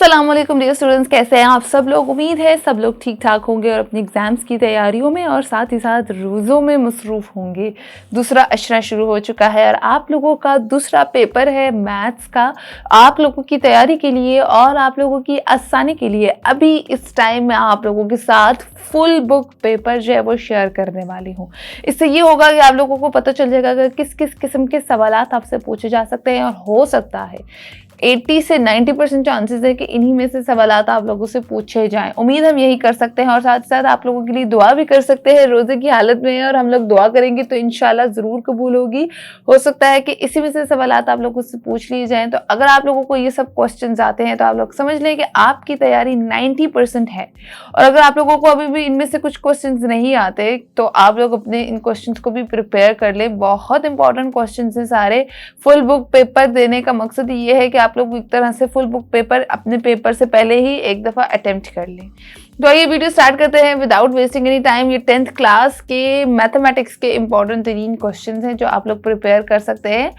अस्सलाम वालेकुम dear students, कैसे हैं आप सब लोग। उम्मीद है सब लोग ठीक ठाक होंगे और अपने एग्ज़ाम्स की तैयारियों में और साथ ही साथ रोज़ों में मसरूफ़ होंगे। दूसरा अशरा शुरू हो चुका है और आप लोगों का दूसरा पेपर है मैथ्स का। आप लोगों की तैयारी के लिए और आप लोगों की आसानी के लिए अभी इस टाइम मैं आप लोगों के साथ फुल बुक पेपर जो है वो शेयर करने वाली हूँ। इससे ये होगा कि आप लोगों को पता चल जाएगा कि किस किस किस्म के सवालात आपसे पूछे जा सकते हैं और हो सकता है 80 से 90% चांसेस है कि इन्हीं में से सवालात आप लोगों से पूछे जाएं। उम्मीद हम यही कर सकते हैं और साथ साथ आप लोगों के लिए दुआ भी कर सकते हैं रोज़े की हालत में, और हम लोग दुआ करेंगे तो इंशाल्लाह ज़रूर कबूल होगी। हो सकता है कि इसी में से सवालात आप लोगों से पूछ लिए जाएं। तो अगर आप लोगों को ये सब क्वेश्चन आते हैं तो आप लोग समझ लें कि आपकी तैयारी 90% है। और अगर आप लोगों को अभी भी इनमें से कुछ क्वेश्चन नहीं आते तो आप लोग अपने इन क्वेश्चन को भी प्रिपेयर कर लें। बहुत इंपॉर्टेंट क्वेश्चन हैं सारे। फुल बुक पेपर देने का मकसद ये है कि आप लोग एक तरह से फुल बुक पेपर अपने पेपर से पहले ही एक दफ़ा अटेम्प्ट कर लें। तो आइए वीडियो स्टार्ट करते हैं विदाउट वेस्टिंग एनी टाइम। ये 10th क्लास के मैथमेटिक्स के इंपॉर्टेंट 3 क्वेश्चन हैं जो आप लोग प्रिपेयर कर सकते हैं,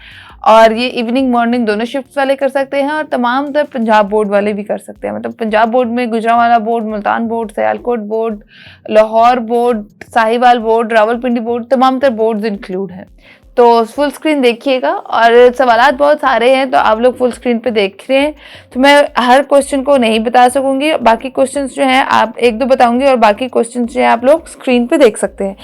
और ये इवनिंग मॉर्निंग दोनों शिफ्ट वाले कर सकते हैं और तमाम तर पंजाब बोर्ड वाले भी कर सकते हैं। मतलब पंजाब बोर्ड में Gujranwala board, Multan board, Sialkot board, Lahore board, Sahiwal board, Rawalpindi board, तमाम तर बोर्ड्स इंक्लूड हैं। तो फुल स्क्रीन देखिएगा और सवालात बहुत सारे हैं तो आप लोग फुल स्क्रीन पे देख रहे हैं। तो मैं हर क्वेश्चन को नहीं बता सकूंगी, बाकी क्वेश्चंस जो हैं आप एक दो बताऊंगी और बाकी क्वेश्चंस जो हैं आप लोग स्क्रीन पे देख सकते हैं।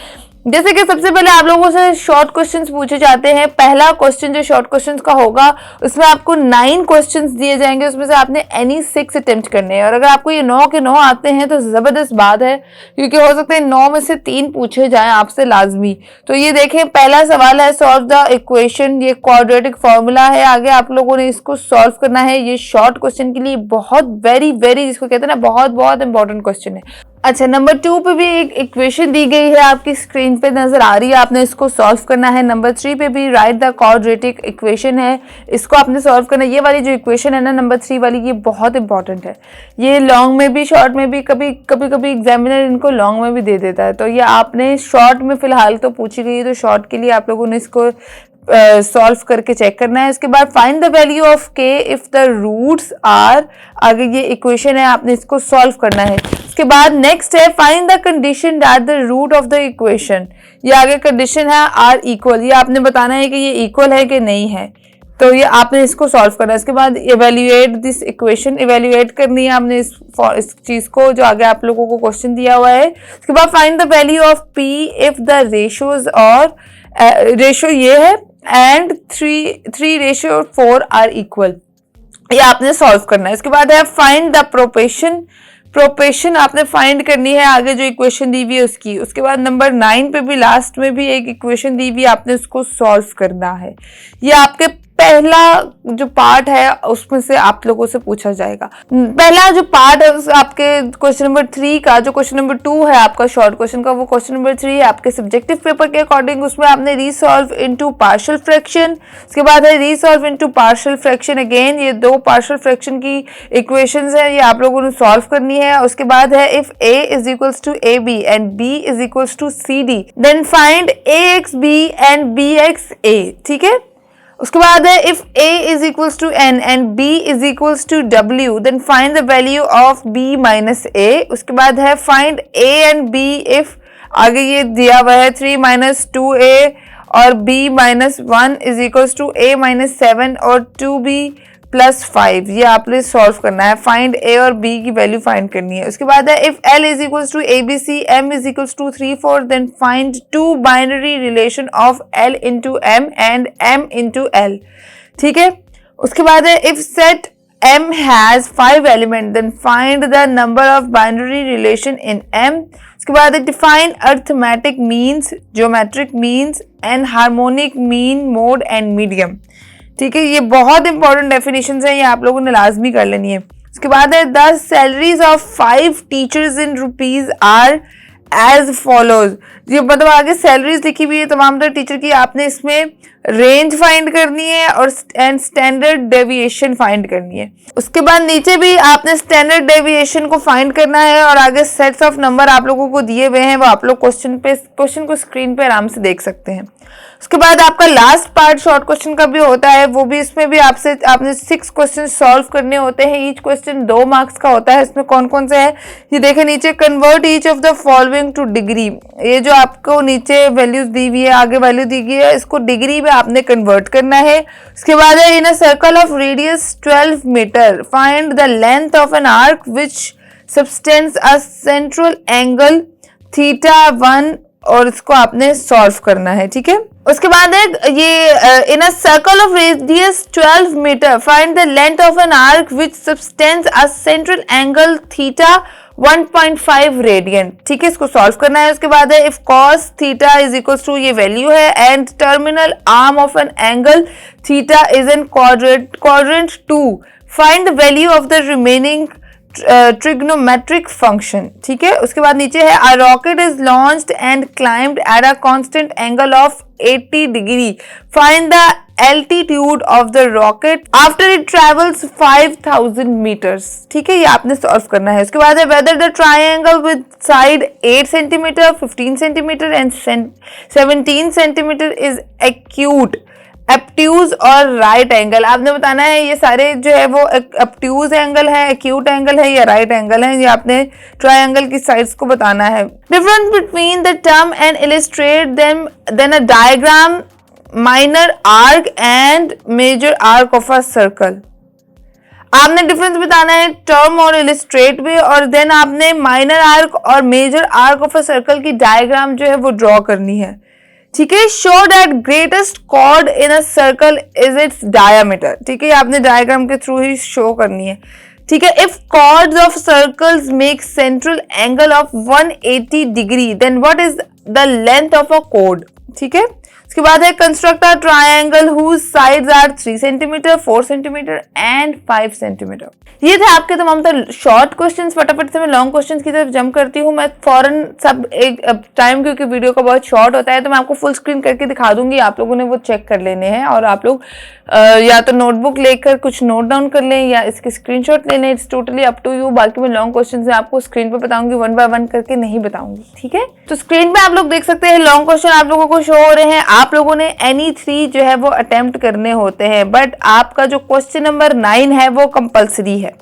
जैसे कि सबसे पहले आप लोगों से शॉर्ट क्वेश्चंस पूछे जाते हैं। पहला क्वेश्चन जो शॉर्ट क्वेश्चंस का होगा उसमें आपको 9 क्वेश्चंस दिए जाएंगे, उसमें से आपने एनी 6 अटेम्प्ट करने हैं। और अगर आपको ये 9 के 9 आते हैं तो ज़बरदस्त बात है, क्योंकि हो सकता है 9 में से 3 पूछे जाएं आपसे लाजमी। तो ये देखें, पहला सवाल है सॉल्व द इक्वेशन। ये क्वाड्रेटिक फॉर्मूला है, आगे आप लोगों ने इसको सॉल्व करना है। ये शॉर्ट क्वेश्चन के लिए बहुत वेरी जिसको कहते हैं ना बहुत इंपॉर्टेंट क्वेश्चन है। अच्छा, नंबर 2 पे भी एक इक्वेशन दी गई है, आपकी स्क्रीन पे नजर आ रही है, आपने इसको सॉल्व करना है। नंबर 3 पे भी राइट द क्वाड्रेटिक इक्वेशन है, इसको आपने सॉल्व करना है। ये वाली जो इक्वेशन है ना नंबर 3 वाली, ये बहुत इंपॉर्टेंट है। ये लॉन्ग में भी शॉर्ट में भी कभी एग्जामिनर इनको लॉन्ग में भी दे देता है। तो ये आपने शॉर्ट में फिलहाल तो पूछी गई है, तो शॉर्ट के लिए आप लोगों ने इसको सॉल्व करके चेक करना है। उसके बाद फाइंड द वैल्यू ऑफ के इफ द रूट्स आर, आगे ये इक्वेशन है, आपने इसको सॉल्व करना है। उसके बाद नेक्स्ट है find the condition that the root of the equation. ये आगे कंडीशन है आर इक्वल, ये आपने बताना है कि ये इक्वल है कि नहीं है, तो ये आपने इसको सॉल्व करना है। इसके बाद इवेल्युएट दिस इक्वेशन, इवेल्युएट करनी है आपने इस चीज को जो आगे आप लोगों को क्वेश्चन दिया हुआ है। उसके बाद find the value of P if the ratios, और रेशियो ये है एंड 3:4 आर इक्वल, ये आपने सॉल्व करना है। इसके बाद है फाइंड द प्रोपेशन आपने फाइंड करनी है, आगे जो इक्वेशन दी हुई है उसकी। उसके बाद नंबर 9 पे भी लास्ट में भी एक इक्वेशन दी हुई है, आपने उसको सॉल्व करना है। ये आपके पहला जो पार्ट है उसमें से आप लोगों से पूछा जाएगा। पहला जो पार्ट है आपके क्वेश्चन नंबर 3 का, जो क्वेश्चन नंबर 2 है आपका शॉर्ट क्वेश्चन का, वो क्वेश्चन नंबर 3 है आपके सब्जेक्टिव पेपर के अकॉर्डिंग। उसमें आपने रीसॉल्व इनटू पार्शियल फ्रैक्शन, उसके बाद है रीसॉल्व इनटू पार्शियल फ्रैक्शन अगेन। ये 2 पार्शियल फ्रैक्शन की इक्वेशंस है, ये आप लोगों ने सॉल्व करनी है। उसके बाद है if a is equals to ab and b is equals to cd then find ax b and bx a, ठीक है। उसके बाद है if a is equals to n and b is equals to w then find the value of b minus a। उसके बाद है find a and b if, आगे ये दिया हुआ है 3 माइनस 2a और b minus 1 is equals to a minus 7 और 2b प्लस 5, ये आपने सॉल्व करना है। फाइंड a और b की वैल्यू फाइंड करनी है। उसके बाद है if l is equals to abc m is equals to 3 4 then find 2 binary relation of l into m and m into l, ठीक है। उसके बाद है if set m has 5 element then find the number of binary relation in m। उसके बाद है define arithmetic means, geometric means and harmonic mean, mode and medium, ठीक है। ये बहुत इंपॉर्टेंट डेफिनेशंस हैं, ये आप लोगों ने लाजमी कर लेनी है। उसके बाद है the salaries of 5 teachers in rupees are as follows. ये मतलब आगे सैलरीज लिखी हुई है तमाम तरह टीचर की, आपने इसमें रेंज फाइंड करनी है और एंड स्टैंडर्ड डेविएशन फाइंड करनी है। उसके बाद नीचे भी आपने स्टैंडर्ड डेविएशन को फाइंड करना है और आगे सेट्स ऑफ नंबर आप लोगों को दिए हुए हैं, वो आप लोग क्वेश्चन को स्क्रीन पे आराम से देख सकते हैं। उसके बाद आपका लास्ट पार्ट शॉर्ट क्वेश्चन का भी होता है, वो भी इसमें भी आपने 6 क्वेश्चन सॉल्व करने होते हैं। ईच क्वेश्चन 2 मार्क्स का होता है। इसमें कौन कौन से है ये देखें नीचे, convert each of the following two degree. ये जो आपको नीचे वैल्यूज दी हुई है, आगे वैल्यू दी गई है, इसको डिग्री में आपने कन्वर्ट करना है। उसके बाद है in a circle of radius 12 metre find the length of an arc which subtends a central angle θ1 और इसको आपने सॉल्व करना है, ठीक है। उसके बाद है ये in a circle of radius 12 metre find the length of an arc which subtends a central angle θ 1.5 radian, ठीक है, इसको सॉल्व करना है। उसके बाद है if cos θ is equal to ये वैल्यू है and terminal arm of an angle θ is in quadrant 2 find the value of the remaining trigonometric function, ठीक है। उसके बाद नीचे है a rocket is launched and climbed at a constant angle of 80 degree. Find the altitude of the rocket after it travels 5000 meters, ठीक है, ये आपने सॉल्व करना है। उसके बाद है whether the triangle with side 8 cm, 15 cm and 17 cm is acute, एप्ट्यूज और राइट एंगल। आपने बताना है ये सारे जो है वो एप्ट्यूज एंगल है, एक्यूट एंगल है या राइट एंगल है, ये आपने ट्रायंगल की साइड्स को बताना है। Difference between the term and illustrate then a diagram minor arc and major arc of a circle. आपने डिफरेंस बताना है टर्म और इलिस्ट्रेट में, और देन आपने माइनर आर्क और major arc of a circle की डायग्राम जो है वो ड्रॉ करनी है, ठीक है। Show that greatest chord in a circle is its diameter, ठीक है, आपने डायग्राम के थ्रू ही शो करनी है, ठीक है। If chords of circles make central angle of 180 degree then what is the length of a chord, ठीक है। उसके बाद है construct a triangle whose sides are 3 centimetre, 4 centimetre and 5 centimetre. ये थे आपके तमाम शॉर्ट क्वेश्चंस। फटाफट से मैं लॉन्ग क्वेश्चंस की तरफ जंप करती हूँ। मैं फौरन सब एक टाइम, क्योंकि वीडियो का बहुत शॉर्ट होता है, तो मैं आपको फुल स्क्रीन करके दिखा दूंगी, आप लोगों ने वो चेक कर लेने हैं, और आप लोग या तो नोटबुक लेकर कुछ नोट डाउन कर लें या इसके स्क्रीनशॉट ले लें, it's totally up to you. बाकी मैं लॉन्ग क्वेश्चंस मैं आपको स्क्रीन पे बताऊंगी, 1 बाय 1 करके नहीं बताऊंगी, ठीक है। तो स्क्रीन पे आप लोग देख सकते हैं लॉन्ग क्वेश्चन आप लोगों को शो हो रहे हैं। आप लोगों ने एनी 3 जो है वो अटेम्प्ट करने होते हैं, बट आपका जो क्वेश्चन नंबर 9 है वो कंपल्सरी है,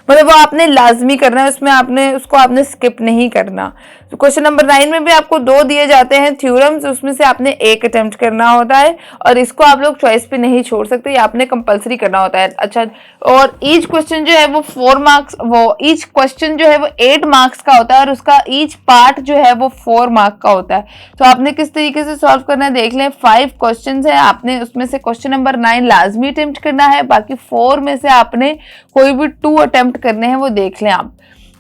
मतलब वो आपने लाजमी करना है, उसमें आपने स्किप नहीं करना। तो क्वेश्चन नंबर 9 में भी आपको 2 दिए जाते हैं थ्योरम्स, उसमें से आपने 1 अटेम्प्ट करना होता है, और इसको आप लोग चॉइस पे नहीं छोड़ सकते, ये आपने कंपलसरी करना होता है। अच्छा, और ईच क्वेश्चन जो है वो 4 मार्क्स, ईच क्वेश्चन जो है वो 8 मार्क्स का होता है, और उसका ईच पार्ट जो है वो 4 मार्क का होता है। तो आपने किस तरीके से सॉल्व करना है देख लें। 5 क्वेश्चन है, आपने उसमें से क्वेश्चन नंबर 9 लाजमी अटेम्प्ट करना है, बाकी 4 में से आपने कोई भी 2 अटेम्प्ट करने हैं, वो देख लें आप।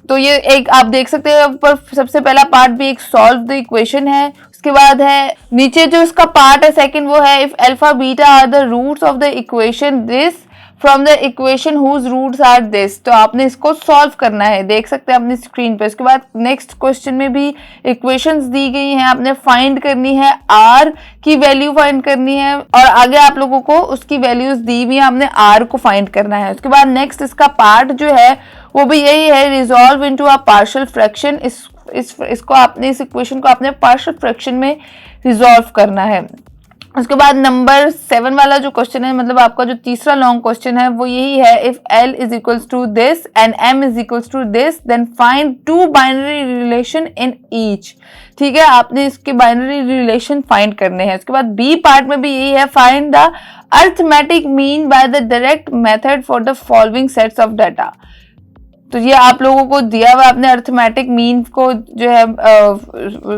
तो ये एक आप देख सकते हैं ऊपर सबसे पहला पार्ट भी एक सॉल्व द इक्वेशन है। उसके बाद है नीचे जो इसका पार्ट है सेकंड, वो है if alpha beta are the roots of the equation this from the equation whose roots are this. तो आपने इसको सॉल्व करना है, देख सकते हैं अपनी स्क्रीन पे। उसके बाद नेक्स्ट क्वेश्चन में भी इक्वेशंस दी गई हैं, आपने फाइंड करनी है, आर की वैल्यू फाइंड करनी है, और आगे आप लोगों को उसकी वैल्यूज दी हुई है, हमने आर को फाइंड करना है। उसके बाद नेक्स्ट इसका पार्ट जो है वो भी यही है, resolve into a partial fraction. इसको आपने इस इक्वेशन को आपने पार्शियल फ्रैक्शन में रिजॉल्व करना है। उसके बाद नंबर 7 वाला जो क्वेश्चन है, मतलब आपका जो तीसरा लॉन्ग क्वेश्चन है, वो यही है, if L is equals to this and M is equals to this then find 2 binary relation in each. ठीक है, आपने इसके बाइनरी रिलेशन फाइंड करने हैं। उसके बाद बी पार्ट में भी यही है, find the arithmetic mean by the direct method for the following sets of data. तो ये आप लोगों को दिया हुआ, अपने अरिथमेटिक मीन को जो है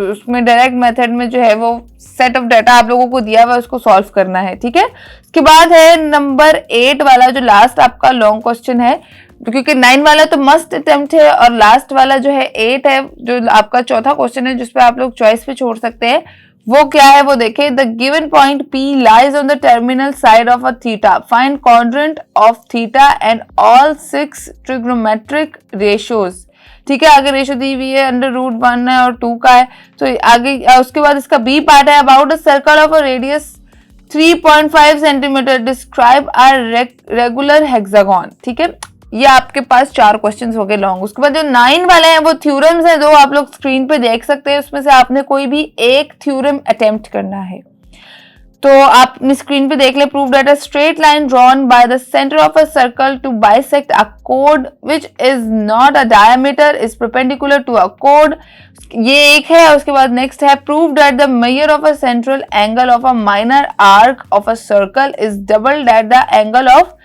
उसमें डायरेक्ट मेथड में जो है वो सेट ऑफ डाटा आप लोगों को दिया हुआ, उसको सॉल्व करना है। ठीक है, उसके बाद है नंबर 8 वाला जो लास्ट आपका लॉन्ग क्वेश्चन है, क्योंकि 9 वाला तो मस्ट अटेम्प्ट है और लास्ट वाला जो है 8 है, जो आपका चौथा क्वेश्चन है जिसपे आप लोग चॉइस पे छोड़ सकते हैं। वो क्या है वो देखें, the given point P lies on the terminal side of a theta. Find quadrant of theta and all 6 trigonometric ratios. ठीक है, आगे रेशियो दी हुई है, √1 है और 2 का है। तो आगे उसके बाद इसका B पार्ट है, about a circle of a radius 3.5 centimetre describe a regular hexagon. ठीक है, ये आपके पास 4 क्वेश्चंस हो गए लॉन्ग। उसके बाद जो 9 वाले हैं वो थ्योरम्स हैं, जो आप लोग स्क्रीन पे देख सकते हैं, उसमें से आपने कोई भी एक थ्योरम अटेम्प्ट करना है। तो आप अपनी स्क्रीन पे देख ले, prove that a straight line drawn by the centre of a circle to bisect a code which is not a diameter is perpendicular to a code. ये एक है। उसके बाद नेक्स्ट है, prove that the measure of a central angle of a minor arc of a circle is double that the angle of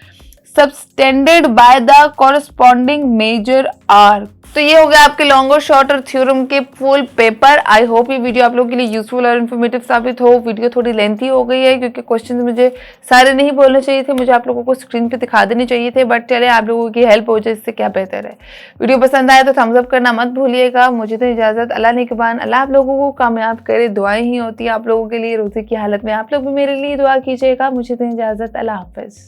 subtended by the corresponding major arc. तो ये हो गया आपके लॉन्ग और शॉर्ट और थ्योरम के full paper. I hope ये video आप लोगों के लिए यूजफुल और इन्फॉर्मेटिव साबित हो। वीडियो थोड़ी लेंथी हो गई है क्योंकि क्वेश्चन मुझे सारे नहीं बोलने चाहिए थे, मुझे आप लोगों को स्क्रीन पे दिखा देने चाहिए थे, बट चले आप लोगों की हेल्प हो जाए इससे क्या बेहतर है। वीडियो पसंद आए तो थम्स अप करना मत भूलिएगा। मुझे तो इजाजत, अल्लाह निगहबान। अल्लाह आप लोगों को कामयाब करे, दुआएं ही होती है आप लोगों के लिए। रोज़ी की हालत में आप लोग भी मेरे लिए दुआ कीजिएगा। मुझे तो इजाजत, अल्लाह हाफिज।